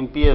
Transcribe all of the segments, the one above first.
MPA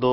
2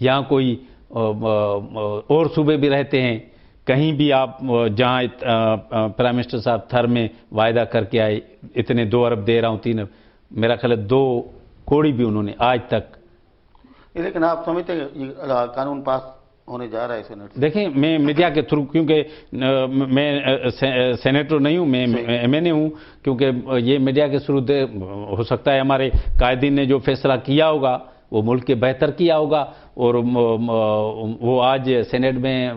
یہاں کوئی اور صوبے بھی رہتے ہیں، کہیں بھی آپ جہاں پرائم منسٹر صاحب تھر میں وعدہ کر کے آئے اتنے 2 ارب دے رہا ہوں 3 ارب، میرا خیال ہے 2 کوڑی بھی انہوں نے آج تک. لیکن آپ سمجھتے ہیں یہ قانون پاس ہونے جا رہا ہے سینٹ سے؟ دیکھیں میں میڈیا کے تھرو، کیونکہ میں سینیٹر نہیں ہوں، میں ایم این اے ہوں، کیونکہ یہ میڈیا کے تھرو ہو سکتا ہے ہمارے قائدین نے جو فیصلہ کیا ہوگا وہ ملک کے بہتر کیا ہوگا، اور وہ آج سینیٹ میں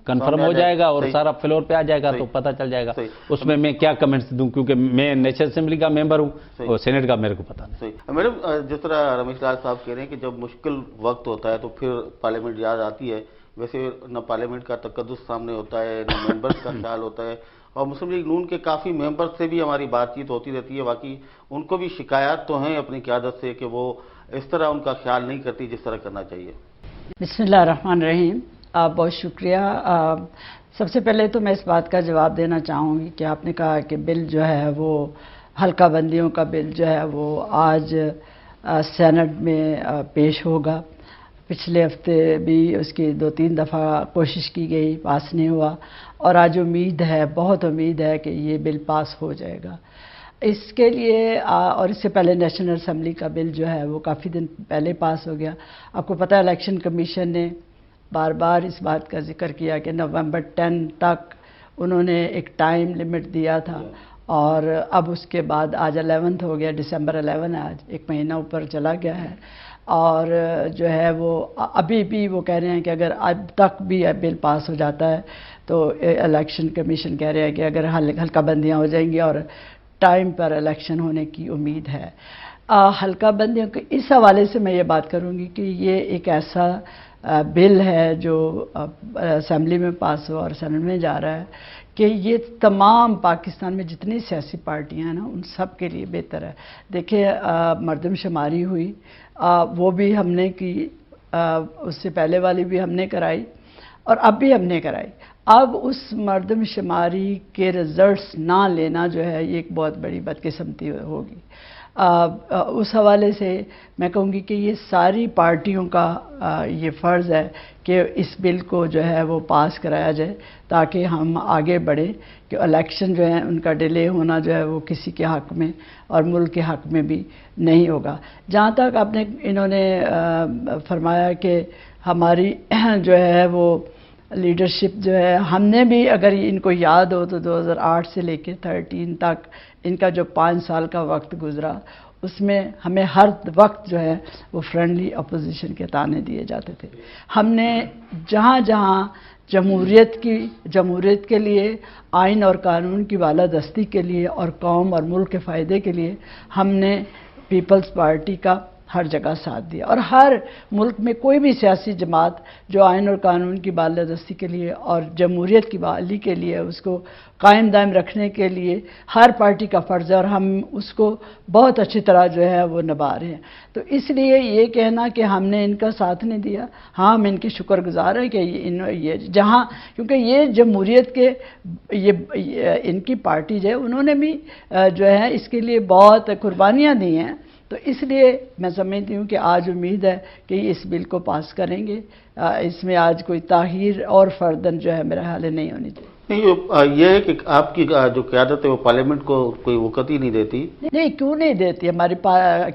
کنفرم ہو جائے گا اور سارا فلور پہ آ جائے گا تو پتہ چل جائے گا. اس میں کیا کمنٹس دوں، کیونکہ میں نیشنل اسمبلی کا ممبر ہوں اور سینیٹ کا میرے کو پتہ نہیں. میڈم جس طرح رمیش لال صاحب کہہ رہے ہیں کہ جب مشکل وقت ہوتا ہے تو پھر پارلیمنٹ یاد آتی ہے، ویسے نہ پارلیمنٹ کا تقدس سامنے ہوتا ہے نہ ممبرس کا خیال ہوتا ہے، اور مسلم لیگ نون کے کافی ممبر سے بھی ہماری بات چیت ہوتی رہتی ہے. باقی ان کو بھی شکایات تو ہیں اپنی قیادت سے کہ وہ اس طرح ان کا خیال نہیں کرتی جس طرح کرنا چاہیے. بسم اللہ الرحمن الرحیم. بہت شکریہ. سب سے پہلے تو میں اس بات کا جواب دینا چاہوں گی کہ آپ نے کہا کہ بل جو ہے وہ حلقہ بندیوں کا بل جو ہے وہ آج سینٹ میں پیش ہوگا. پچھلے ہفتے بھی اس کی 2-3 دفعہ کوشش کی گئی، پاس نہیں ہوا، اور آج امید ہے، بہت امید ہے کہ یہ بل پاس ہو جائے گا. اس کے لیے اور اس سے پہلے نیشنل اسمبلی کا بل جو ہے وہ کافی دن پہلے پاس ہو گیا. آپ کو پتہ ہے الیکشن کمیشن نے بار بار اس بات کا ذکر کیا کہ نومبر 10 تک انہوں نے ایک ٹائم لمٹ دیا تھا، اور اب اس کے بعد آج 11 ہو گیا، ڈسمبر 11 ہے، آج 1 مہینہ اوپر چلا گیا ہے. اور جو ہے وہ ابھی بھی وہ کہہ رہے ہیں کہ اگر اب تک بھی بل پاس ہو جاتا ہے تو الیکشن کمیشن کہہ رہے ہیں کہ اگر حلقہ بندیاں ہو جائیں گی اور ٹائم پر الیکشن ہونے کی امید ہے. حلقہ بندیوں کے اس حوالے سے میں یہ بات کروں گی کہ یہ ایک ایسا بل ہے جو اسمبلی میں پاس ہوا اور سینٹ میں جا رہا ہے کہ یہ تمام پاکستان میں جتنی سیاسی پارٹیاں ہیں نا ان سب کے لیے بہتر ہے. دیکھیں مردم شماری ہوئی، وہ بھی ہم نے کی، اس سے پہلے والی بھی ہم نے کرائی اور اب بھی ہم نے کرائی. اب اس مردم شماری کے رزلٹس نہ لینا جو ہے یہ ایک بہت بڑی بدقسمتی ہوگی. اس حوالے سے میں کہوں گی کہ یہ ساری پارٹیوں کا یہ فرض ہے کہ اس بل کو جو ہے وہ پاس کرایا جائے تاکہ ہم آگے بڑھیں، کہ الیکشن جو ہے ان کا ڈیلے ہونا جو ہے وہ کسی کے حق میں اور ملک کے حق میں بھی نہیں ہوگا. جہاں تک آپ نے انہوں نے فرمایا کہ ہماری جو ہے وہ لیڈرشپ جو ہے، ہم نے بھی اگر ان کو یاد ہو تو 2008 سے لے کے 13 تک ان کا جو 5 سال کا وقت گزرا اس میں ہمیں ہر وقت جو ہے وہ فرینڈلی اپوزیشن کے تانے دیے جاتے تھے. ہم نے جہاں جہاں جمہوریت کے لیے، آئین اور قانون کی بالادستی کے لیے اور قوم اور ملک کے فائدے کے لیے ہم نے پیپلز پارٹی کا ہر جگہ ساتھ دیا، اور ہر ملک میں کوئی بھی سیاسی جماعت جو آئین اور قانون کی بالادستی کے لیے اور جمہوریت کی بحالی کے لیے اس کو قائم دائم رکھنے کے لیے ہر پارٹی کا فرض ہے، اور ہم اس کو بہت اچھی طرح جو ہے وہ نبھا رہے ہیں. تو اس لیے یہ کہنا کہ ہم نے ان کا ساتھ نہیں دیا، ہاں ہم ان کے شکر گزار ہیں کہ یہ جہاں، کیونکہ یہ جمہوریت کے یہ ان کی پارٹی جو ہے انہوں نے بھی جو ہے اس کے لیے بہت قربانیاں دی ہیں. تو اس لیے میں سمجھتی ہوں کہ آج امید ہے کہ اس بل کو پاس کریں گے. اس میں آج کوئی تاخیر اور فردن جو ہے میرا خیال نہیں ہونی چاہیے. نہیں، یہ ہے کہ آپ کی جو قیادت ہے وہ پارلیمنٹ کو کوئی وقت ہی نہیں دیتی. نہیں، کیوں نہیں دیتی؟ ہماری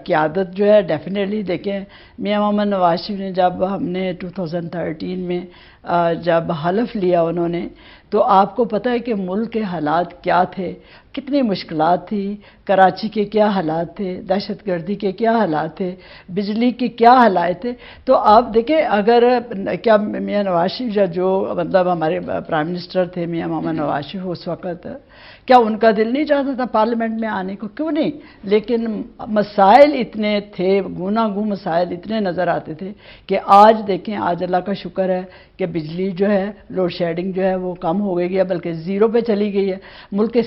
قیادت جو ہے ڈیفینیٹلی، دیکھیں میاں محمد نواز شریف نے جب ہم نے 2013 میں جب حلف لیا انہوں نے، تو آپ کو پتہ ہے کہ ملک کے حالات کیا تھے، کتنی مشکلات تھی، کراچی کے کیا حالات تھے، دہشت گردی کے کیا حالات تھے، بجلی کے کیا حالات تھے. تو آپ دیکھیں اگر کیا میاں نواز شریف جو مطلب ہمارے پرائم منسٹر تھے میاں محمد نواز شریف اس وقت، کیا ان کا دل نہیں چاہتا تھا پارلیمنٹ میں آنے کو؟ کیوں نہیں؟ لیکن مسائل اتنے تھے، گوناگوں مسائل اتنے نظر آتے تھے کہ آج دیکھیں، آج اللہ کا شکر ہے کہ بجلی جو ہے، لوڈ شیڈنگ جو ہے وہ کم ہو گئی ہے، بلکہ 0 پہ چلی گئی ہے. ملک کے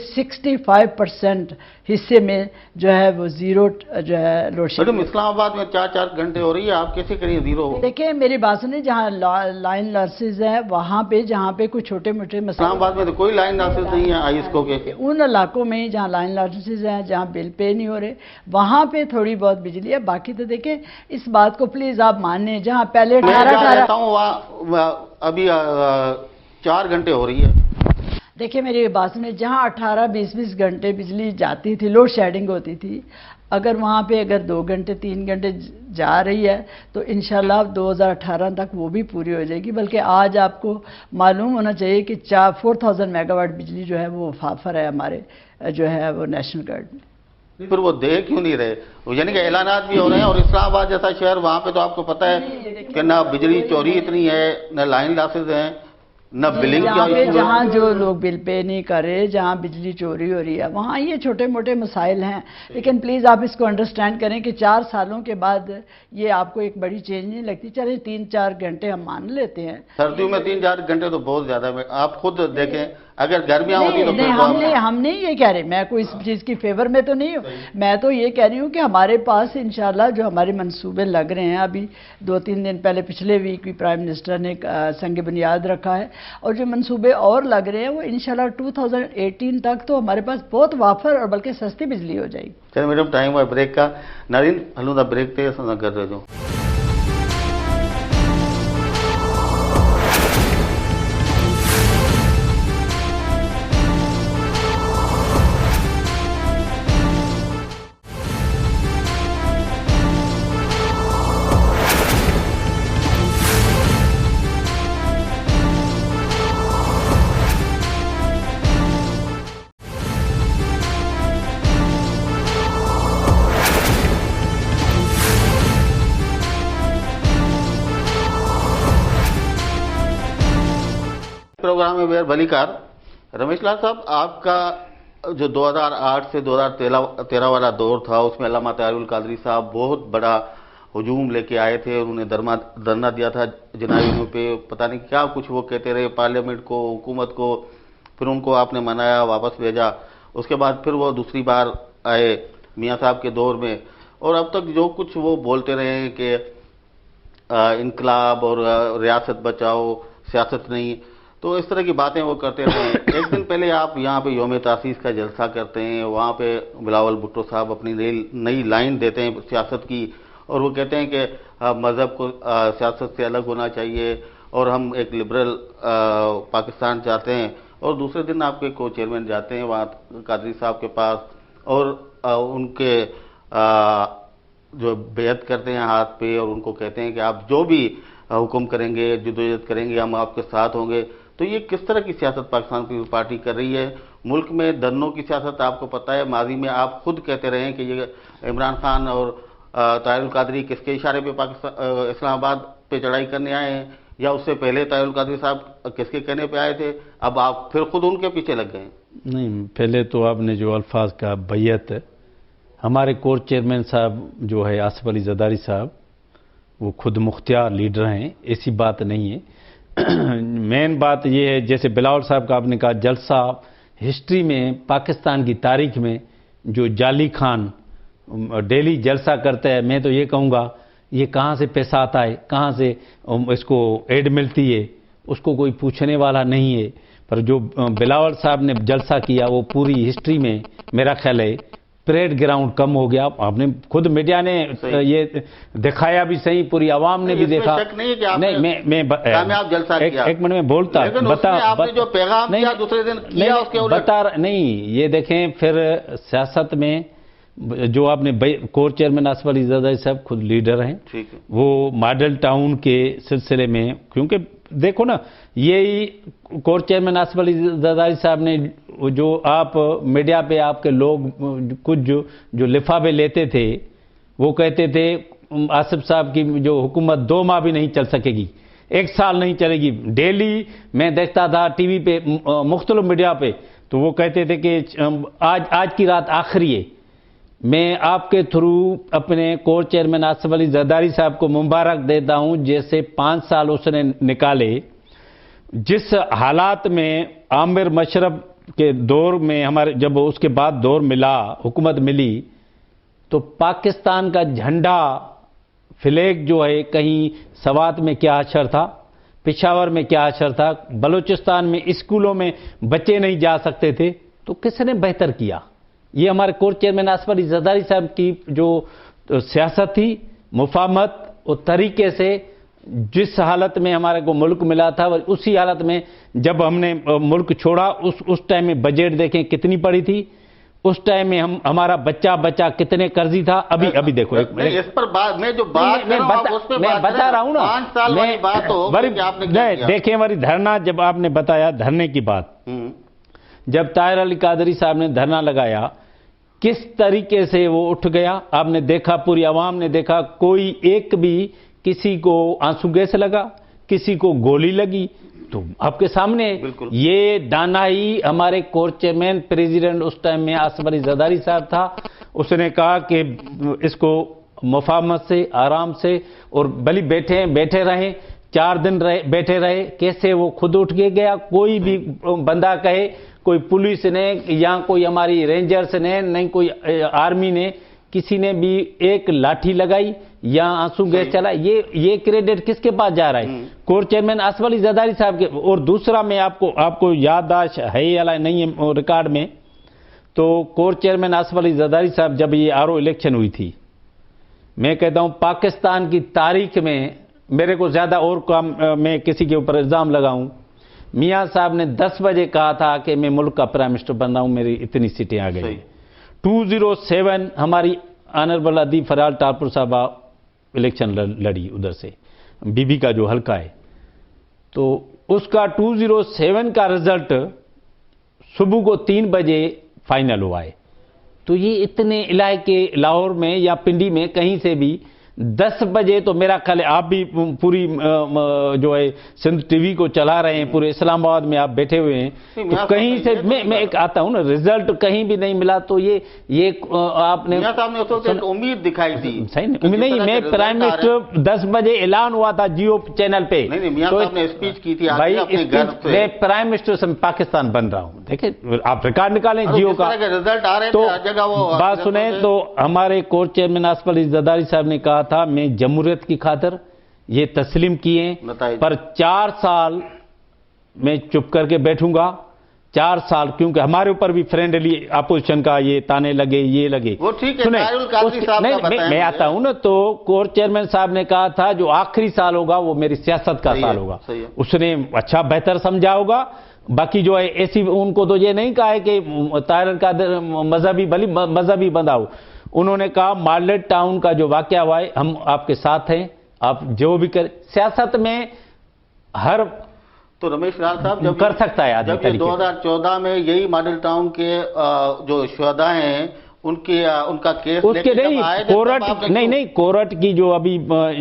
65% حصے میں جو ہے وہ زیرو جو ہے لوڈ شیڈنگ. میڈم اسلام آباد میں 4 گھنٹے ہو رہی ہے، آپ کیسے کریے زیرو؟ دیکھیں میری بات سنیں، جہاں لائن لاسز ہیں وہاں پہ جہاں پہ کوئی چھوٹے موٹے مسئلے، اسلام آباد میں تو کوئی لائن لاسز نہیں ہے آئی ایس کو کے. ان علاقوں میں جہاں لائن لاسز ہیں، جہاں بل پے نہیں ہو رہے، وہاں پہ تھوڑی بہت بجلی ہے. باقی تو دیکھیں اس بات کو پلیز آپ مانیں، جہاں پہلے میں جہاں 18 رہتا ہوں وہاں ابھی 4 گھنٹے ہو رہی ہے. دیکھیں میری بات سنیں، جہاں 18-20 گھنٹے بجلی جاتی تھی، لوڈ شیڈنگ ہوتی تھی، اگر وہاں پہ اگر 2 گھنٹے 3 گھنٹے جا رہی ہے تو انشاءاللہ 2018 تک وہ بھی پوری ہو جائے گی. بلکہ آج آپ کو معلوم ہونا چاہیے کہ 4000 میگا واٹ بجلی جو ہے وہ فافر ہے ہمارے جو ہے وہ نیشنل گرڈ میں. پھر وہ دے کیوں نہیں رہے؟ یعنی کہ اعلانات بھی ہو رہے ہیں، اور اسلام آباد جیسا شہر وہاں پہ تو آپ کو پتہ ہے کہ نہ بجلی چوری اتنی ہے، نہ لائن لاسز ہیں، نہ بلنگ جہاں کا پہ ایشو ہے. جہاں جو لوگ بل پے نہیں کر رہے، جہاں بجلی چوری ہو رہی ہے، وہاں یہ چھوٹے موٹے مسائل ہیں. لیکن پلیز آپ اس کو انڈرسٹینڈ کریں کہ 4 سالوں کے بعد یہ آپ کو ایک بڑی چینج نہیں لگتی. چلے 3-4 گھنٹے ہم مان لیتے ہیں. سردیوں میں 3-4 گھنٹے تو بہت زیادہ ہے. آپ خود دیکھیں اگر گرمیاں ہوتی تو پھر تو ہم نہیں یہ کہہ رہے، میں کوئی اس چیز کی فیور میں تو نہیں ہوں. میں تو یہ کہہ رہی ہوں کہ ہمارے پاس انشاءاللہ جو ہمارے منصوبے لگ رہے ہیں، ابھی 2-3 دن پہلے پچھلے ویک بھی پرائم منسٹر نے سنگ بنیاد رکھا ہے، اور جو منصوبے اور لگ رہے ہیں وہ انشاءاللہ 2018 تک تو ہمارے پاس بہت وافر اور بلکہ سستی بجلی ہو جائے گی. چلے میڈم ٹائم ہے بریک کا. نارین ہلوں دا بریک تے سنا کر رہے جو. پروگرام میں بیر بھلی کار. رمیش لال صاحب، آپ کا جو 2008 سے 2013 والا دور تھا، اس میں علامہ طاہر القادری صاحب بہت بڑا ہجوم لے کے آئے تھے. انہوں نے دھرنا دیا تھا جنابیوں پہ، پتہ نہیں کیا کچھ وہ کہتے رہے پارلیمنٹ کو، حکومت کو. پھر ان کو آپ نے منایا، واپس بھیجا. اس کے بعد پھر وہ دوسری بار آئے میاں صاحب کے دور میں، اور اب تک جو کچھ وہ بولتے رہے ہیں کہ انقلاب اور ریاست بچاؤ، سیاست نہیں، تو اس طرح کی باتیں وہ کرتے رہے ہیں. ایک دن پہلے آپ یہاں پہ یوم تاسیس کا جلسہ کرتے ہیں، وہاں پہ بلاول بھٹو صاحب اپنی نئی لائن دیتے ہیں سیاست کی، اور وہ کہتے ہیں کہ مذہب کو سیاست سے الگ ہونا چاہیے اور ہم ایک لبرل پاکستان چاہتے ہیں. اور دوسرے دن آپ کے کو چیئرمین جاتے ہیں وہاں قادری صاحب کے پاس، اور ان کے جو بیعت کرتے ہیں ہاتھ پہ، اور ان کو کہتے ہیں کہ آپ جو بھی حکم کریں گے، جدوجہد کریں گے، ہم آپ کے ساتھ ہوں گے. تو یہ کس طرح کی سیاست پاکستان پیپلز پارٹی کر رہی ہے؟ ملک میں دھرنوں کی سیاست آپ کو پتہ ہے، ماضی میں آپ خود کہتے رہے ہیں کہ یہ عمران خان اور طاہر القادری کس کے اشارے پہ اسلام آباد پہ چڑھائی کرنے آئے ہیں، یا اس سے پہلے طاہر القادری صاحب کس کے کہنے پہ آئے تھے؟ اب آپ پھر خود ان کے پیچھے لگ گئے ہیں. نہیں، پہلے تو آپ نے جو الفاظ کا بیعت، ہمارے کور چیئرمین صاحب جو ہے آصف علی زرداری صاحب، وہ خود مختار لیڈر ہیں، ایسی بات نہیں ہے. مین بات یہ ہے، جیسے بلاول صاحب کا آپ نے کہا جلسہ، ہسٹری میں پاکستان کی تاریخ میں جو جعلی خان ڈیلی جلسہ کرتا ہے، میں تو یہ کہوں گا یہ کہاں سے پیسہ آتا ہے، کہاں سے اس کو ایڈ ملتی ہے، اس کو کوئی پوچھنے والا نہیں ہے. پر جو بلاول صاحب نے جلسہ کیا وہ پوری ہسٹری میں میرا خیال ہے پریڈ گراؤنڈ کم ہو گیا. آپ نے خود میڈیا نے یہ دکھایا بھی صحیح، پوری عوام نے بھی دیکھا. میں کامیاب جلسہ کیا، ایک منٹ میں بولتا بتا نہیں. یہ دیکھیں پھر سیاست میں جو آپ نے کور چیئرمین آصف علی زرداری صاحب خود لیڈر ہیں، وہ ماڈل ٹاؤن کے سلسلے میں، کیونکہ دیکھو نا، یہی کور چیئرمین آصف علی زرداری صاحب نے جو آپ میڈیا پہ آپ کے لوگ کچھ جو لفافے لیتے تھے، وہ کہتے تھے آصف صاحب کی جو حکومت 2 ماہ بھی نہیں چل سکے گی، 1 سال نہیں چلے گی. ڈیلی میں دیکھتا تھا ٹی وی پہ، مختلف میڈیا پہ، تو وہ کہتے تھے کہ آج کی رات آخری ہے. میں آپ کے تھرو اپنے کور چیئرمین آصف علی زرداری صاحب کو مبارک دیتا ہوں، جیسے 5 سال اس نے نکالے. جس حالات میں عامر مشرف کے دور میں ہمارے جب اس کے بعد دور ملا، حکومت ملی، تو پاکستان کا جھنڈا فلیگ جو ہے کہیں سوات میں کیا اشر تھا، پشاور میں کیا اشر تھا، بلوچستان میں اسکولوں میں بچے نہیں جا سکتے تھے، تو کس نے بہتر کیا؟ یہ ہمارے کور چیئرمین آصف علی زرداری صاحب کی جو سیاست تھی، مفاہمت اور طریقے سے جس حالت میں ہمارے کو ملک ملا تھا اسی حالت میں جب ہم نے ملک چھوڑا اس ٹائم میں بجٹ دیکھیں کتنی پڑی تھی، اس ٹائم میں ہمارا بچہ کتنے قرضی تھا۔ ابھی دیکھو اس پر میں جو بات میں بتا رہا ہوں نا، 5 سال والی بات ہو کہ آپ نے کیا کیا؟ دیکھیں ہماری دھرنا، جب آپ نے بتایا دھرنے کی بات، جب طاہر علی قادری صاحب نے دھرنا لگایا کس طریقے سے وہ اٹھ گیا، آپ نے دیکھا، پوری عوام نے دیکھا، کوئی ایک بھی کسی کو آنسو گیس لگا، کسی کو گولی لگی، تو آپ کے سامنے یہ دانائی ہمارے کور چیئرمین پریزیڈنٹ اس ٹائم میں آصف علی زرداری صاحب تھا، اس نے کہا کہ اس کو مفاہمت سے، آرام سے، اور بھلی بیٹھے رہیں، 4 دن بیٹھے رہے، کیسے وہ خود اٹھ کے گیا۔ کوئی بھی بندہ کہے، کوئی پولیس نے یا کوئی ہماری رینجرز نے، نہیں کوئی آرمی نے، کسی نے بھی ایک لاٹھی لگائی یا آنسو گیس چلا، یہ کریڈٹ کس کے پاس جا رہا ہے؟ کور چیئرمین آصف علی زرداری صاحب کے۔ اور دوسرا میں آپ کو یادداشت ہے یا نہیں ہے ریکارڈ میں، تو کور چیئرمین آصف علی زرداری صاحب جب یہ RO الیکشن ہوئی تھی، میں کہتا ہوں پاکستان کی تاریخ میں میرے کو زیادہ اور کام میں کسی کے اوپر الزام لگاؤں، میاں صاحب نے 10 بجے کہا تھا کہ میں ملک کا پرائم منسٹر بن رہا ہوں، میری اتنی سیٹیں آ گئی۔ 2007 ہماری آنربل ادیب فرال ٹاپر صاحبہ الیکشن لڑی ادھر سے، بی بی کا جو حلقہ ہے، تو اس کا 2007 کا رزلٹ صبح کو 3 بجے فائنل ہوا ہے۔ تو یہ اتنے علاقے لاہور میں یا پنڈی میں کہیں سے بھی 10 بجے، تو میرا خیال ہے آپ بھی پوری جو ہے سندھ ٹی وی کو چلا رہے ہیں، پورے اسلام آباد میں آپ بیٹھے ہوئے ہیں، تو کہیں سے میں ایک آتا ہوں نا، رزلٹ کہیں بھی نہیں ملا، تو یہ آپ نے امید دکھائی تھی، صحیح نہیں، میں پرائم منسٹر 10 بجے اعلان ہوا تھا جیو چینل پہ، میاں صاحب نے اسپیچ کی تھی بھائی، میں پرائم منسٹر سے پاکستان بن رہا ہوں، دیکھیں آپ ریکارڈ نکالیں جیو کا، رزلٹ آ رہے تو تھے بات سنیں، تو ہمارے کور چیئرمین آصف علی زرداری صاحب نے کہا تھا میں جمہوریت کی خاطر یہ تسلیم کیے، پر 4 سال میں چپ کر کے بیٹھوں گا، 4 سال، کیونکہ ہمارے اوپر بھی فرینڈلی اپوزیشن کا یہ تانے لگے، یہ لگے، وہ ٹھیک ہے، میں آتا ہوں نا، تو کور چیئرمین صاحب نے کہا تھا جو آخری سال ہوگا وہ میری سیاست کا سال ہوگا، اس نے اچھا بہتر سمجھا ہوگا۔ باقی جو ہے ایسی ان کو تو یہ نہیں کہا ہے کہ طاہر کا مذہبی بندہ ہو، انہوں نے کہا مارلیٹ ٹاؤن کا جو واقعہ ہوا ہے ہم آپ کے ساتھ ہیں، آپ جو بھی کریں، سیاست میں ہر تو رمیش لال صاحب جب کر سکتا ہے آدمی، جب 2014 میں یہی ماڈل ٹاؤن کے جو شہداء ہیں ان کا کیس اس کے نہیں کورٹ کی جو ابھی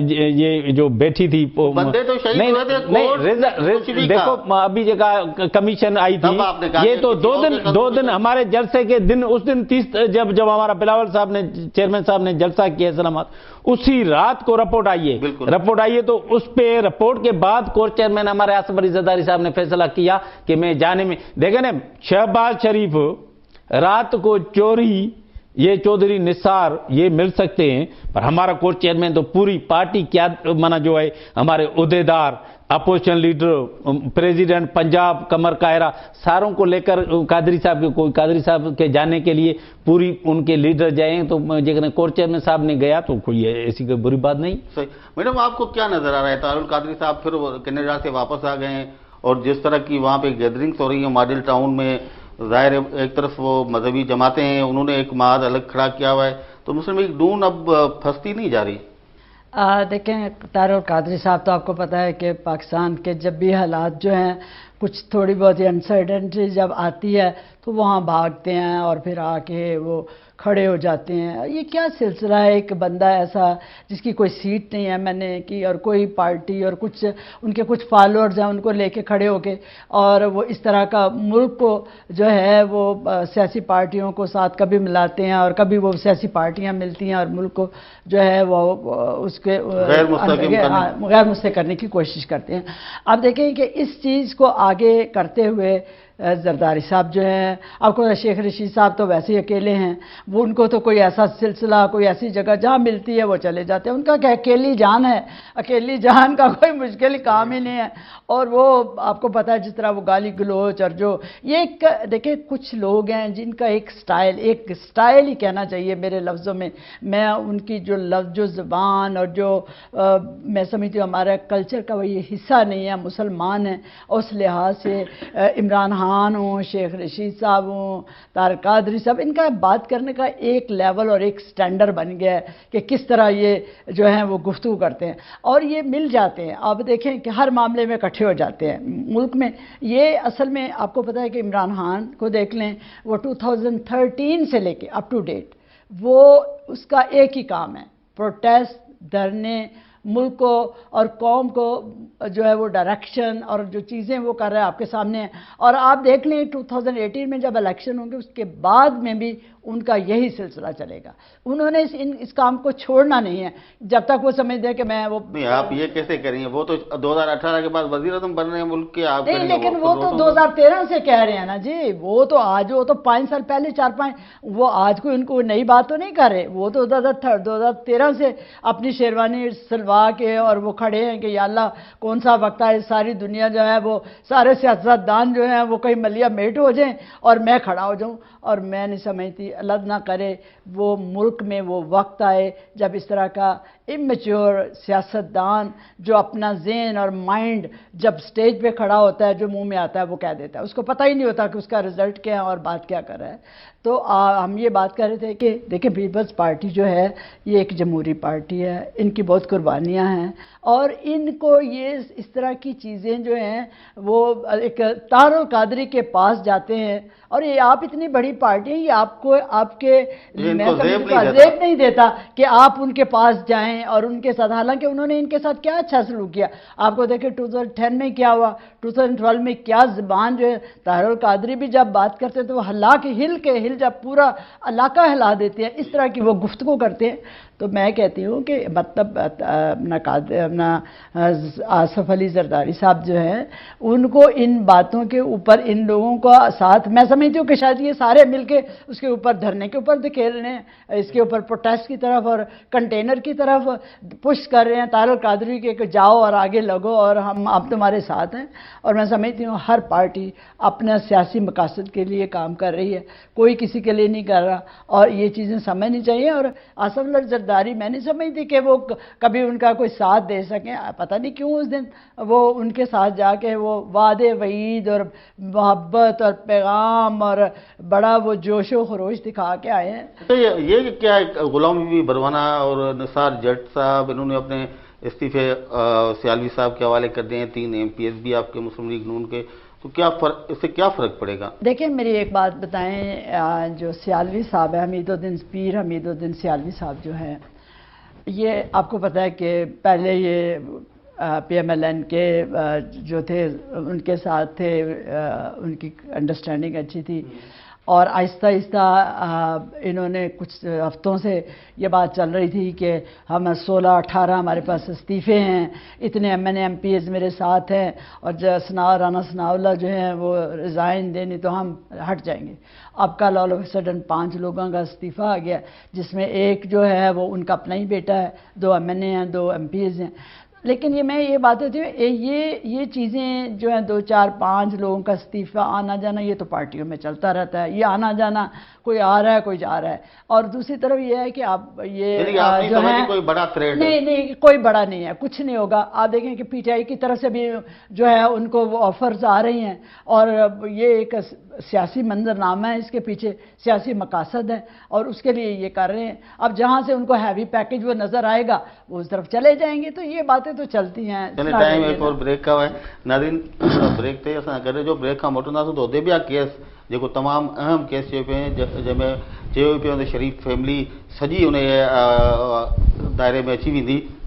یہ جو بیٹھی تھی، بندے تو شہید ہوئے تھے، دیکھو ابھی جگہ کمیشن آئی تھی، یہ تو 2 دن ہمارے جلسے کے دن، اس دن 30 جب ہمارا بلاول صاحب نے، چیئرمین صاحب نے جلسہ کیا اسلامات، اسی رات کو رپورٹ آئی ہے، تو اس پہ رپورٹ کے بعد کور چیئرمین ہمارے آصف علی زرداری صاحب نے فیصلہ کیا کہ میں جانے میں، دیکھیں نا، شہباز شریف رات کو چوری، یہ چودھری نثار یہ مل سکتے ہیں، پر ہمارا کور چیئرمین تو پوری پارٹی کیا جو ہے ہمارے عہدیدار، opposition leader, president Punjab Qamar Qahira, ساروں کو لے کر قادری صاحب کے جانے کے لیے پوری ان کے لیڈر جائیں، تو کور چیئرمین صاحب نے گیا تو کوئی ایسی کوئی بری بات نہیں۔ صحیح میڈم، آپ کو کیا نظر آ رہا ہے؟ طاہر القادری صاحب پھر کینیڈا سے واپس آ گئے ہیں، اور جس طرح کی وہاں پہ گیدرنگز ہو رہی ہیں ماڈل ٹاؤن میں، ظاہر ایک طرف وہ مذہبی جماعتیں ہیں، انہوں نے ایک معاہد الگ کھڑا کیا ہوا ہے، تو مسلم لیگ ڈون اب پھنستی نہیں جا رہی؟ دیکھیں، طاہر القادری صاحب تو آپ کو پتہ ہے کہ پاکستان کے جب بھی حالات جو ہیں کچھ تھوڑی بہت انسرٹنٹی جب آتی ہے تو وہاں بھاگتے ہیں اور پھر آ کے وہ کھڑے ہو جاتے ہیں۔ یہ کیا سلسلہ ہے؟ ایک بندہ ایسا جس کی کوئی سیٹ نہیں ہے میں نے کی، اور کوئی پارٹی اور کچھ ان کے کچھ فالوورز ہیں، ان کو لے کے کھڑے ہو کے، اور وہ اس طرح کا ملک کو جو ہے وہ سیاسی پارٹیوں کو ساتھ کبھی ملاتے ہیں اور کبھی وہ سیاسی پارٹیاں ملتی ہیں اور ملک کو جو ہے وہ اس کے غیر مستحکم کرنے کی کوشش کرتے ہیں۔ آپ دیکھیں کہ اس چیز کو آگے کرتے ہوئے زرداری صاحب جو ہیں، آپ کو شیخ رشید صاحب تو ویسے ہی اکیلے ہیں، وہ ان کو تو کوئی ایسا سلسلہ، کوئی ایسی جگہ جہاں ملتی ہے وہ چلے جاتے ہیں، ان کا کیا اکیلی جان ہے، اکیلی جان کا کوئی مشکل کام ہی نہیں ہے۔ اور وہ آپ کو پتہ ہے جس طرح وہ گالی گلوچ اور جو یہ ایک دیکھیں کچھ لوگ ہیں جن کا ایک سٹائل ہی کہنا چاہیے میرے لفظوں میں، میں ان کی جو لفظ جو زبان اور جو میں سمجھتی ہوں ہمارا کلچر کا وہ یہ حصہ نہیں ہے، مسلمان ہیں، اس لحاظ سے عمران خان ہوں، شیخ رشید صاحب ہوں، طارق قادری صاحب، ان کا بات کرنے کا ایک لیول اور ایک سٹینڈرڈ بن گیا ہے کہ کس طرح یہ جو ہیں وہ گفتگو کرتے ہیں اور یہ مل جاتے ہیں۔ آپ دیکھیں کہ ہر معاملے میں اکٹھے ہو جاتے ہیں ملک میں۔ یہ اصل میں آپ کو پتہ ہے کہ عمران خان کو دیکھ لیں، وہ 2013 سے لے کے اپ ٹو ڈیٹ وہ اس کا ایک ہی کام ہے، پروٹیسٹ، دھرنے، ملک کو اور قوم کو جو ہے وہ ڈائریکشن اور جو چیزیں وہ کر رہے ہیں آپ کے سامنے ہیں۔ اور آپ دیکھ لیں 2018 میں جب الیکشن ہوں گے اس کے بعد میں بھی ان کا یہی سلسلہ چلے گا۔ انہوں نے اس کام کو چھوڑنا نہیں ہے جب تک وہ سمجھ دیں کہ میں وہ نہیں، آپ یہ کیسے کریں گے؟ وہ تو 2018 کے بعد وزیر اعظم بن رہے ہیں ملک کے، آپ نہیں، لیکن وہ تو 2013 سے کہہ رہے ہیں نا جی، وہ تو آج، وہ تو 5 سال پہلے 4-5، وہ آج کوئی ان کو نئی بات تو نہیں کر رہے، وہ تو 2013 سے اپنی شیروانی سلوا کے اور وہ کھڑے ہیں کہ یا اللہ کون سا وقت ہے، ساری دنیا جو ہے وہ سارے سیاستدان جو ہیں وہ کہیں ملیا میٹ ہو جائیں اور میں کھڑا ہو جاؤں۔ اور میں نہیں سمجھتی، اللہ نہ کرے وہ ملک میں وہ وقت آئے جب اس طرح کا اممیچور سیاستدان جو اپنا ذہن اور مائنڈ جب سٹیج پہ کھڑا ہوتا ہے، جو منہ میں آتا ہے وہ کہہ دیتا ہے، اس کو پتہ ہی نہیں ہوتا کہ اس کا رزلٹ کیا ہے اور بات کیا کر رہا ہے۔ تو ہم یہ بات کر رہے تھے کہ دیکھیں پیپلز پارٹی جو ہے یہ ایک جمہوری پارٹی ہے، ان کی بہت قربانیاں ہیں اور ان کو یہ اس طرح کی چیزیں جو ہیں وہ ایک طاہر القادری کے پاس جاتے ہیں اور یہ آپ اتنی بڑی پارٹی ہیں، یہ آپ کو آپ کے زیب نہیں دیتا کہ آپ ان کے پاس جائیں اور ان کے ساتھ، حالانکہ انہوں نے ان کے ساتھ کیا اچھا سلوک کیا۔ آپ کو دیکھیں 2010 میں کیا ہوا، 2012 میں کیا زبان جو ہے، طاہر القادری بھی جب بات کرتے ہیں تو وہ ہل جب پورا علاقہ ہلا دیتے ہیں، اس طرح کی وہ گفتگو کرتے ہیں۔ تو میں کہتی ہوں کہ مطلب اپنا آصف علی زرداری صاحب جو ہیں ان کو ان باتوں کے اوپر ان لوگوں کا ساتھ، میں سمجھتی ہوں کہ شاید یہ سارے مل کے اس کے اوپر دھرنے کے اوپر دکھیل رہے ہیں، اس کے اوپر پروٹیسٹ کی طرف اور کنٹینر کی طرف پش کر رہے ہیں طاہر القادری کے کہ جاؤ اور آگے لگو اور ہم اب تمہارے ساتھ ہیں۔ اور میں سمجھتی ہوں ہر پارٹی اپنا سیاسی مقاصد کے لیے کام کر رہی ہے، کوئی کسی کے لیے نہیں کر رہا اور یہ چیزیں سمجھنی چاہیے۔ اور آصف علی زرداری میں نہیں سمجھتی کہ وہ کبھی ان کا کوئی ساتھ دے سکیں، پتہ نہیں کیوں اس دن وہ ان کے ساتھ جا کے وہ وعدے وعید اور محبت اور پیغام اور بڑا وہ جوش و خروش دکھا کے آئے ہیں۔ تو یہ کیا ہے، غلام حبیب بروانہ اور نثار جٹ صاحب انہوں نے اپنے استعفے سیالوی صاحب کے حوالے کر دیے ہیں، 3 MPs بھی آپ کے مسلم لیگ نون کے، تو کیا اس سے کیا فرق پڑے گا؟ دیکھیں میری ایک بات بتائیں، جو سیالوی صاحب ہے، پیر حمید الدین سیالوی صاحب جو ہیں، یہ آپ کو پتہ ہے کہ پہلے یہ PMLN کے جو تھے ان کے ساتھ تھے، ان کی انڈرسٹینڈنگ اچھی تھی اور آہستہ آہستہ انہوں نے کچھ ہفتوں سے یہ بات چل رہی تھی کہ ہم 16-18 ہمارے پاس استعفے ہیں، اتنے MPs میرے ساتھ ہیں اور رانا ثناء اللہ جو ہیں وہ ریزائن دینی تو ہم ہٹ جائیں گے۔ اب کل آل آف سڈن 5 لوگوں کا استعفیٰ آ گیا، جس میں ایک جو ہے وہ ان کا اپنا ہی بیٹا ہے، 2 MNA ہیں، 2 MPs ہیں۔ لیکن یہ بات ہوتی ہے، یہ چیزیں جو ہیں 2-4-5 لوگوں کا استعفیٰ آنا جانا یہ تو پارٹیوں میں چلتا رہتا ہے، یہ آنا جانا کوئی آ رہا ہے کوئی جا رہا ہے۔ اور دوسری طرف یہ ہے کہ آپ یہ جو ہے کوئی بڑا تھریٹ نہیں کوئی بڑا نہیں ہے، کچھ نہیں ہوگا۔ آپ دیکھیں کہ PTI کی طرف سے بھی جو ہے ان کو وہ آفرز آ رہی ہیں اور یہ ایک سیاسی منظرنامہ ہے، اس کے پیچھے سیاسی مقاصد ہیں اور اس کے لیے یہ کر رہے ہیں۔ اب جہاں سے ان کو ہیوی پیکج وہ نظر آئے گا وہ اس طرف چلے جائیں گے، تو یہ باتیں تو چلتی ہیں۔ چلے ٹائم ایک اور بریک کا ہے ناظرین، بریک تے اساں کر رہے جو بریک کا موٹو ناسو تو دے بیا کیس جو تمام اہم کیس چئے پہ ہیں جنہیں چئے پہ ہوں شریف فیملی سجی انہیں دائرے میں اچھی ویندی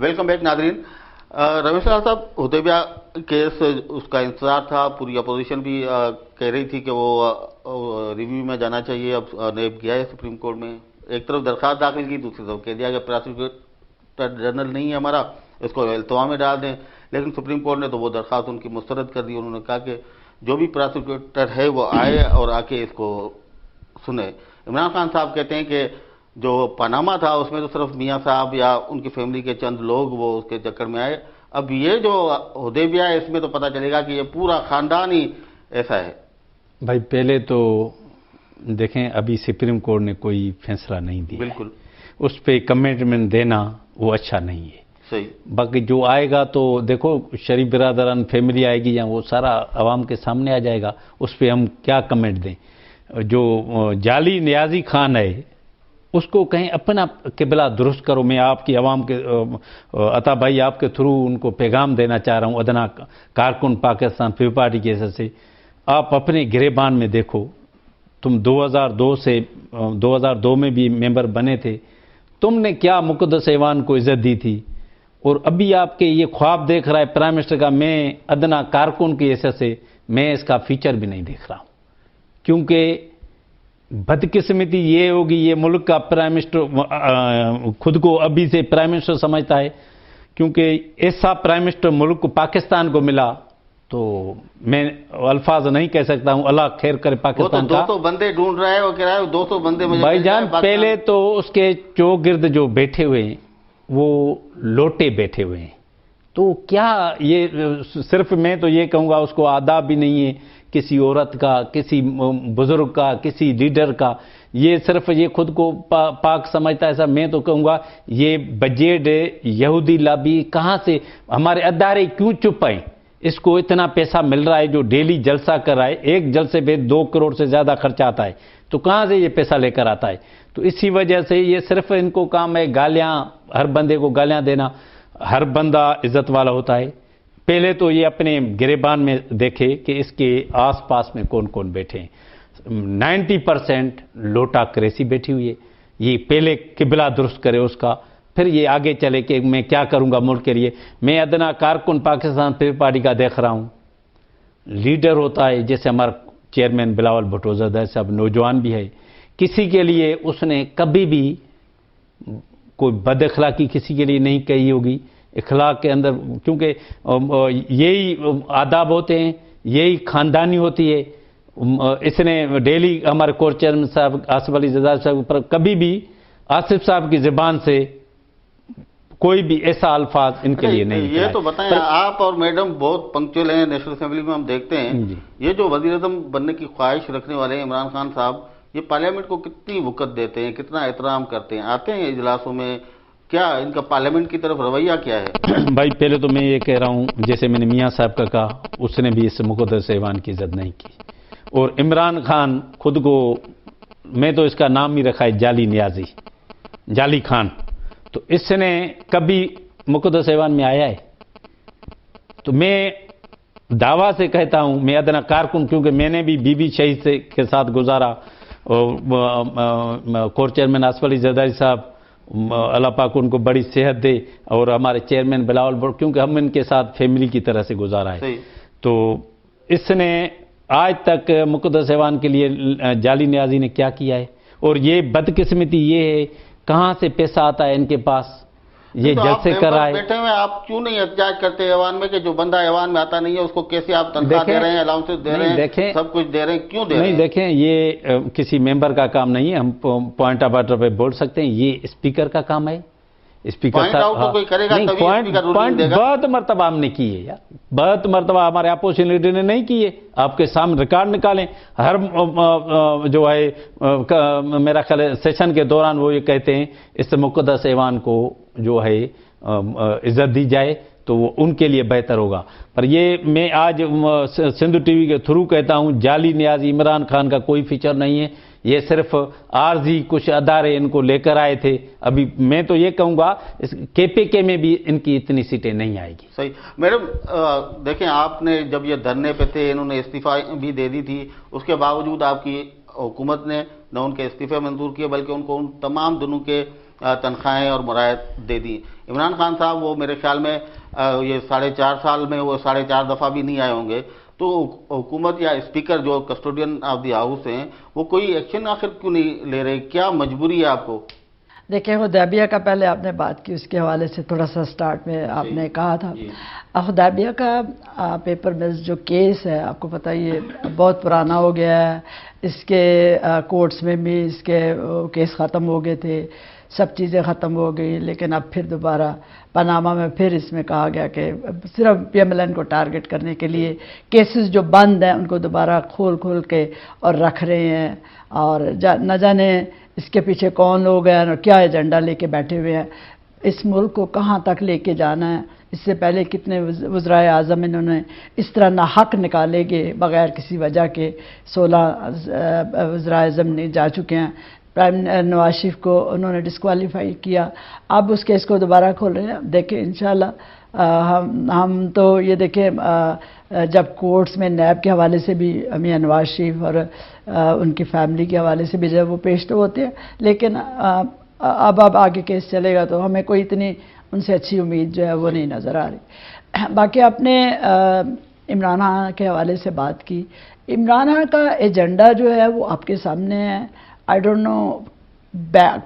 ویلکم بیک ناظرین. رمیش صاحب, حدیبیہ کیس اس کا انتظار تھا, پوری اپوزیشن بھی کہہ رہی تھی کہ وہ ریویو میں جانا چاہیے. اب نیب گیا ہے سپریم کورٹ میں, ایک طرف درخواست داخل کی, دوسری طرف کہہ دیا کہ پراسیکیوٹر جنرل نہیں ہے ہمارا, اس کو التوا میں ڈال دیں. لیکن سپریم کورٹ نے تو وہ درخواست ان کی مسترد کر دی. انہوں نے کہا کہ جو بھی پراسیکیوٹر ہے وہ آئے اور آ کے اس کو سنے. عمران خان صاحب کہتے ہیں کہ جو پاناما تھا اس میں تو صرف میاں صاحب یا ان کی فیملی کے چند لوگ وہ اس کے چکر میں آئے. اب یہ جو حدیبیہ ہے اس میں تو پتہ چلے گا کہ یہ پورا خاندان ہی ایسا ہے. بھائی پہلے تو دیکھیں, ابھی سپریم کورٹ نے کوئی فیصلہ نہیں دیا, بالکل اس پہ کمنٹمنٹ دینا وہ اچھا نہیں ہے. صحیح. باقی جو آئے گا تو دیکھو شریف برادران فیملی آئے گی یا وہ سارا عوام کے سامنے آ جائے گا, اس پہ ہم کیا کمنٹ دیں. جو جعلی نیازی خان ہے اس کو کہیں اپنا قبلہ درست کرو. میں آپ کی عوام کے عطا بھائی آپ کے تھرو ان کو پیغام دینا چاہ رہا ہوں, ادنا کارکن پاکستان پیپلز پارٹی کی حیثیت سے آپ اپنے گریبان میں دیکھو. تم 2002 میں بھی ممبر بنے تھے, تم نے کیا مقدس ایوان کو عزت دی تھی, اور ابھی آپ کے یہ خواب دیکھ رہا ہے پرائم منسٹر کا. میں ادنا کارکن کی حیثیت سے میں اس کا فیچر بھی نہیں دیکھ رہا ہوں, کیونکہ بدقسمتی یہ ہوگی یہ ملک کا پرائم منسٹر خود کو ابھی سے پرائم منسٹر سمجھتا ہے, کیونکہ ایسا پرائم منسٹر ملک کو پاکستان کو ملا تو میں الفاظ نہیں کہہ سکتا ہوں. اللہ خیر کرے پاکستان کا. وہ تو 200 بندے ڈھونڈ رہا ہے, وہ کہہ رہا ہے 200 بندے مجھے بھائی جان. پہلے تو اس کے چوگرد جو بیٹھے ہوئے ہیں وہ لوٹے بیٹھے ہوئے ہیں, تو کیا یہ صرف میں تو یہ کہوں گا اس کو آداب بھی نہیں ہے کسی عورت کا, کسی بزرگ کا, کسی لیڈر کا. یہ صرف یہ خود کو پاک سمجھتا ہے. ایسا میں تو کہوں گا یہ بجٹ یہودی لابی کہاں سے, ہمارے ادارے کیوں چپ ہیں؟ اس کو اتنا پیسہ مل رہا ہے جو ڈیلی جلسہ کر رہا ہے, ایک جلسے پہ 2 کروڑ سے زیادہ خرچہ آتا ہے, تو کہاں سے یہ پیسہ لے کر آتا ہے؟ تو اسی وجہ سے یہ صرف ان کو کام ہے گالیاں, ہر بندے کو گالیاں دینا. ہر بندہ عزت والا ہوتا ہے. پہلے تو یہ اپنے گریبان میں دیکھے کہ اس کے آس پاس میں کون کون بیٹھے ہیں. 90% لوٹا کریسی بیٹھی ہوئی ہے. یہ پہلے قبلہ درست کرے اس کا, پھر یہ آگے چلے کہ میں کیا کروں گا ملک کے لیے. میں ادنا کارکن پاکستان پیپلز پارٹی کا دیکھ رہا ہوں. لیڈر ہوتا ہے جیسے ہمارا چیئرمین بلاول بھٹو زرداری صاحب, نوجوان بھی ہے, کسی کے لیے اس نے کبھی بھی کوئی بد اخلاقی کسی کے لیے نہیں کہی ہوگی. اخلاق کے اندر کیونکہ یہی آداب ہوتے ہیں, یہی خاندانی ہوتی ہے. اس نے ڈیلی ہمارے کور چیئرمین صاحب آصف علی زرداری صاحب پر کبھی بھی آصف صاحب کی زبان سے کوئی بھی ایسا الفاظ ان کے لیے نہیں. یہ تو بتائیں, آپ اور میڈم بہت پنکچوئل ہیں. نیشنل اسمبلی میں ہم دیکھتے ہیں یہ جو وزیر اعظم بننے کی خواہش رکھنے والے ہیں عمران خان صاحب, یہ پارلیمنٹ کو کتنی وقت دیتے ہیں, کتنا احترام کرتے ہیں, آتے ہیں اجلاسوں میں, کیا ان کا پارلیمنٹ کی طرف رویہ کیا ہے؟ بھائی پہلے تو میں یہ کہہ رہا ہوں, جیسے میں نے میاں صاحب کا کہا, اس نے بھی اس مقدس ایوان کی عزت نہیں کی. اور عمران خان خود کو, میں تو اس کا نام ہی رکھا ہے جعلی نیازی, جعلی خان. تو اس نے کبھی مقدس ایوان میں آیا ہے؟ تو میں دعویٰ سے کہتا ہوں, میں ادنا کارکن, کیونکہ میں نے بھی بی بی شہید کے ساتھ گزارا, کور چیئرمین آصف علی زرداری صاحب اللہ پاک ان کو بڑی صحت دے, اور ہمارے چیئرمین بلاول بھٹو, کیونکہ ہم ان کے ساتھ فیملی کی طرح سے گزارا ہے. تو اس نے آج تک مقدس ایوان کے لیے جعلی نیازی نے کیا کیا ہے؟ اور یہ بدقسمتی یہ ہے کہاں سے پیسہ آتا ہے ان کے پاس, یہ جلسے کر رہا ہے. بیٹھے ہوئے آپ کیوں نہیں احتجاج کرتے ایوان میں کہ جو بندہ ایوان میں آتا نہیں ہے اس کو کیسے آپ تنخواہ دے رہے ہیں, الاؤنسز دے رہے ہیں, سب کچھ دے رہے ہیں, کیوں دے رہے ہیں؟ نہیں دیکھیں, یہ کسی ممبر کا کام نہیں ہے, ہم پوائنٹ آف آرڈر پہ بول سکتے ہیں, یہ اسپیکر کا کام ہے. اسپیکر بہت مرتبہ ہم نے کی ہے یار, بہت مرتبہ ہمارے اپوزیشن لیڈر نے نہیں کی ہے. آپ کے سامنے ریکارڈ نکالیں, ہر جو ہے میرا خیال ہے سیشن کے دوران وہ یہ کہتے ہیں اس مقدس ایوان کو جو ہے عزت دی جائے تو وہ ان کے لیے بہتر ہوگا. پر یہ میں آج سندھ ٹی وی کے تھرو کہتا ہوں, جعلی نیازی عمران خان کا کوئی فیچر نہیں ہے. یہ صرف عارضی کچھ ادارے ان کو لے کر آئے تھے. ابھی میں تو یہ کہوں گا کے پی کے میں بھی ان کی اتنی سیٹیں نہیں آئے گی. صحیح. میڈم دیکھیں, آپ نے جب یہ دھرنے پہ تھے انہوں نے استعفیٰ بھی دے دی تھی, اس کے باوجود آپ کی حکومت نے نہ ان کے استعفے منظور کیے بلکہ ان کو ان تمام دنوں کے تنخواہیں اور مرائد دے دی. عمران خان صاحب وہ میرے خیال میں یہ 4.5 سال میں وہ 4.5 دفعہ بھی نہیں آئے ہوں گے. تو حکومت یا اسپیکر جو کسٹوڈین آف دی ہاؤس ہیں وہ کوئی ایکشن آخر کیوں نہیں لے رہے؟ کیا مجبوری ہے آپ کو؟ دیکھیں حدیبیہ کا پہلے آپ نے بات کی، اس کے حوالے سے تھوڑا سا سٹارٹ میں آپ نے کہا تھا. حدیبیہ کا پیپر ملز جو کیس ہے، آپ کو پتہ یہ بہت پرانا ہو گیا ہے. اس کے کورٹس میں بھی اس کے کیس ختم ہو گئے تھے، سب چیزیں ختم ہو گئی، لیکن اب پھر دوبارہ پاناما میں پھر اس میں کہا گیا کہ صرف پی ایم ایل این کو ٹارگٹ کرنے کے لیے کیسز جو بند ہیں ان کو دوبارہ کھول کے اور رکھ رہے ہیں. اور نہ جانے اس کے پیچھے کون لوگ ہیں اور کیا ایجنڈا لے کے بیٹھے ہوئے ہیں، اس ملک کو کہاں تک لے کے جانا ہے. اس سے پہلے کتنے وزرائے اعظم انہوں نے اس طرح ناحق نکالے گئے بغیر کسی وجہ کے. 16 وزرائے اعظم نے جا چکے ہیں. نواز شریف کو انہوں نے ڈسکوالیفائی کیا، اب اس کیس کو دوبارہ کھول رہے ہیں. دیکھیں انشاءاللہ ہم تو یہ دیکھیں جب کورٹس میں نیب کے حوالے سے بھی میاں نواز شریف اور ان کی فیملی کے حوالے سے بھی جب وہ پیش تو ہوتے ہیں، لیکن اب آگے کیس چلے گا تو ہمیں کوئی اتنی ان سے اچھی امید جو ہے وہ نہیں نظر آ رہی. باقی آپ نے عمران خان کے حوالے سے بات کی. عمران خان کا ایجنڈا جو ہے وہ آپ کے سامنے ہے. آئی ڈونٹ نو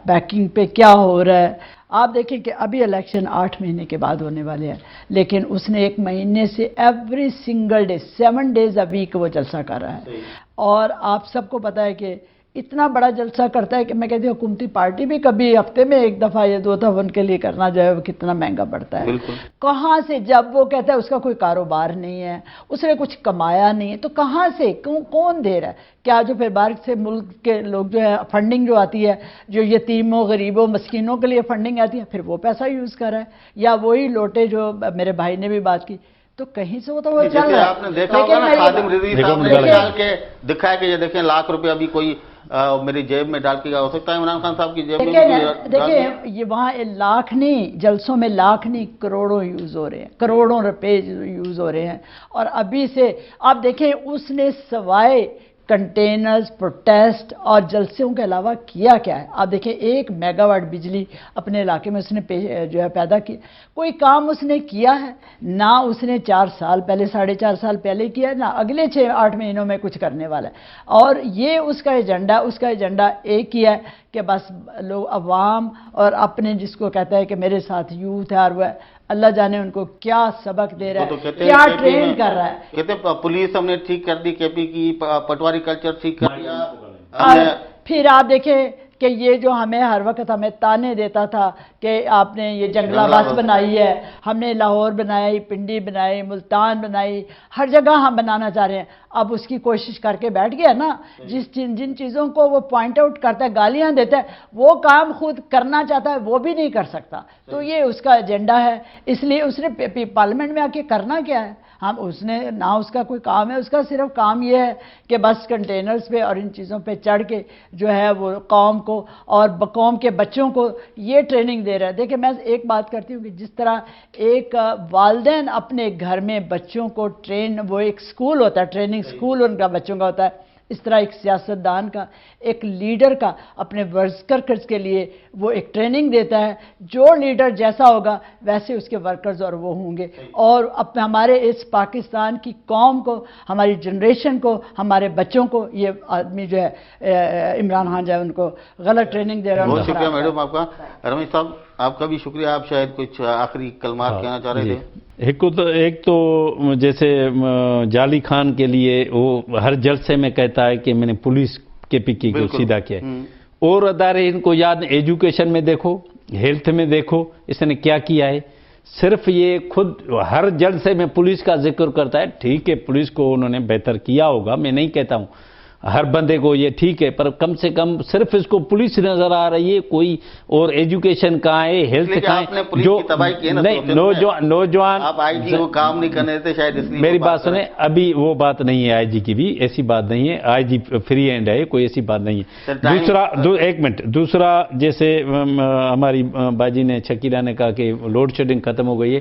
بیکنگ پہ کیا ہو رہا ہے. آپ دیکھیں کہ ابھی الیکشن 8 مہینے کے بعد ہونے والے ہیں، لیکن اس نے 1 مہینے سے every single day 7 days a week وہ جلسہ کر رہا ہے. اور آپ سب کو پتہ ہے کہ اتنا بڑا جلسہ کرتا ہے کہ میں کہتی ہوں حکومتی پارٹی بھی کبھی ہفتے میں 1 دفعہ یا 2 دفعہ ان کے لیے کرنا جو ہے وہ کتنا مہنگا پڑتا ہے. کہاں سے؟ جب وہ کہتا ہے اس کا کوئی کاروبار نہیں ہے، اس نے کچھ کمایا نہیں ہے، تو کہاں سے کون دے رہا ہے؟ کیا جو پھر باہر سے ملک کے لوگ جو ہے فنڈنگ جو آتی ہے، جو یتیموں غریبوں مسکینوں کے لیے فنڈنگ آتی ہے، پھر وہ پیسہ یوز کر رہا ہے؟ یا وہی لوٹے جو میرے بھائی نے بھی بات کی، تو کہیں سے وہ تو وہ چل رہا ہے. آپ نے دیکھا ہوگا نا خادم رضوی صاحب نے نکال کے دکھایا کہ یہ دیکھیں لاکھ روپیہ ابھی کوئی میری جیب میں ڈال کے گیا. ہو سکتا ہے عمران خان صاحب کی جیب میں. دیکھیں یہ وہاں لاکھ نہیں، جلسوں میں لاکھ نہیں کروڑوں یوز ہو رہے ہیں، کروڑوں روپے یوز ہو رہے ہیں. اور ابھی سے آپ دیکھیں اس نے سوائے کنٹینرز پروٹیسٹ اور جلسوں کے علاوہ کیا کیا ہے. آپ دیکھیں 1 میگا واٹ بجلی اپنے علاقے میں اس نے جو ہے پیدا کی. کوئی کام اس نے کیا ہے؟ نہ اس نے 4 سال پہلے 4.5 سال پہلے کیا ہے، نہ اگلے 6-8 مہینوں میں کچھ کرنے والا ہے. اور یہ اس کا ایجنڈا ایک ہی ہے کہ بس لوگ عوام اور اپنے جس کو کہتا ہے کہ میرے ساتھ یوتھ ہے، اور وہ اللہ جانے ان کو کیا سبق دے رہا ہے، کیا ٹرین کر رہا ہے. کہتے پولیس ہم نے ٹھیک کر دی، کے پی کی پٹواری کلچر ٹھیک کر دیا. اور پھر آپ دیکھیں کہ یہ جو ہمیں ہر وقت ہمیں تانے دیتا تھا کہ آپ نے یہ جنگلہ بس بنائی ہے، ہم نے لاہور بنائی، پنڈی بنائی، ملتان بنائی، ہر جگہ ہم بنانا چاہ رہے ہیں. اب اس کی کوشش کر کے بیٹھ گیا نا. جن چیزوں کو وہ پوائنٹ آؤٹ کرتا ہے، گالیاں دیتا ہے، وہ کام خود کرنا چاہتا ہے وہ بھی نہیں کر سکتا. تو یہ اس کا ایجنڈا ہے. اس لیے اس نے پارلیمنٹ میں آ کے کرنا کیا ہے؟ اس نے نہ اس کا کوئی کام ہے، اس کا صرف کام یہ ہے کہ بس کنٹینرز پہ اور ان چیزوں پہ چڑھ کے جو ہے وہ قوم کو اور قوم کے بچوں کو یہ ٹریننگ دے رہا ہے. دیکھیں میں ایک بات کرتی ہوں کہ جس طرح ایک والدین اپنے گھر میں بچوں کو وہ ایک سکول ہوتا ہے، ٹریننگ سکول ان کا بچوں کا ہوتا ہے، اس طرح ایک سیاستدان کا، ایک لیڈر کا اپنے ورکرز کے لیے وہ ایک ٹریننگ دیتا ہے. جو لیڈر جیسا ہوگا ویسے اس کے ورکرز اور وہ ہوں گے. اور ہمارے اس پاکستان کی قوم کو، ہماری جنریشن کو، ہمارے بچوں کو یہ آدمی جو ہے عمران خان جو ہے ان کو غلط ٹریننگ دے رہا ہے. بہت شکریہ میڈم آپ کا. رمیش صاحب آپ کا بھی شکریہ. آپ شاید کچھ آخری کلمات کہنا چاہ رہے تھے. ایک تو جیسے جعلی خان کے لیے وہ ہر جلسے میں کہتا ہے کہ میں نے پولیس کے پکی کو سیدھا کیا ہے. اور ادارے ان کو یاد، ایجوکیشن میں دیکھو، ہیلتھ میں دیکھو اس نے کیا کیا ہے. صرف یہ خود ہر جلسے میں پولیس کا ذکر کرتا ہے. ٹھیک ہے پولیس کو انہوں نے بہتر کیا ہوگا، میں نہیں کہتا ہوں ہر بندے کو یہ ٹھیک ہے، پر کم سے کم صرف اس کو پولیس نظر آ رہی ہے. کوئی اور ایجوکیشن کہاں ہے، ہیلتھ کہاں ہے؟ جو نوجوان آپ آئی جی کو کام نہیں کرنے دیتے شاید اس لیے. میری بات سنیں، ابھی وہ بات نہیں ہے آئی جی کی بھی، ایسی بات نہیں ہے. آئی جی فری ہینڈ ہے، کوئی ایسی بات نہیں ہے. ایک منٹ دوسرا جیسے ہماری باجی نے شکیلہ نے کہا کہ لوڈ شیڈنگ ختم ہو گئی ہے.